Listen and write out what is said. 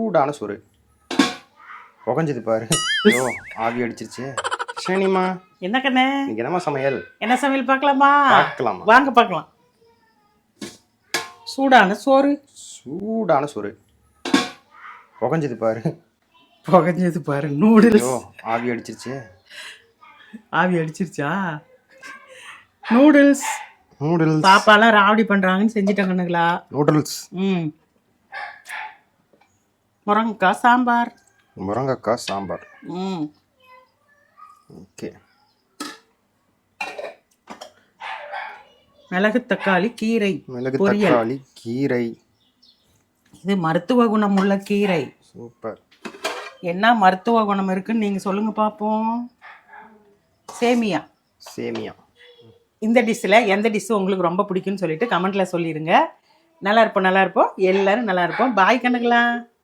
சூடான சோறு புகஞ்சது பாரு. ஐயோ ஆவி அடிச்சிருச்சு. சரிம்மா, என்ன கண்ணே, இன்னைக்கு என்னம்மா சமையல்? என்ன சமையல் பார்க்கலாமா? பார்க்கலாமா? வாங்க பார்க்கலாம். சூடான சோறு. சூடான சோறு புகஞ்சது பாரு. புகஞ்சது பாரு. நூடுல்ஸ். ஐயோ ஆவி அடிச்சிருச்சு. ஆவி அடிச்சிருச்சா? நூடுல்ஸ். நூடுல்ஸ். பாப்பாலாம் ராவடி பண்றாங்கன்னு செஞ்சுட்டாங்கன்னுங்களா? நூடுல்ஸ். முருங்கைக்காய் சாம்பார். முருங்கைக்காய் சாம்பார். ஓகே. மிளகு தக்காளி கீரை. மிளகு பொரியல். தக்காளி கீரை. இது மருத்துவ குணம் உள்ள கீரை. சூப்பர். என்ன மருத்துவ குணம் இருக்குன்னு நீங்க சொல்லுங்க பாப்போம். சேமியா. சேமியா. இந்த டிஷ்ஷில் எந்த டிஷ்ஷு உங்களுக்கு ரொம்ப பிடிக்குன்னு சொல்லிட்டு கமெண்ட்ல சொல்லிடுங்க. நல்லா இருப்போம், நல்லா இருப்போம், எல்லாரும் நல்லா இருப்போம். பாய் கண்ணுங்களா.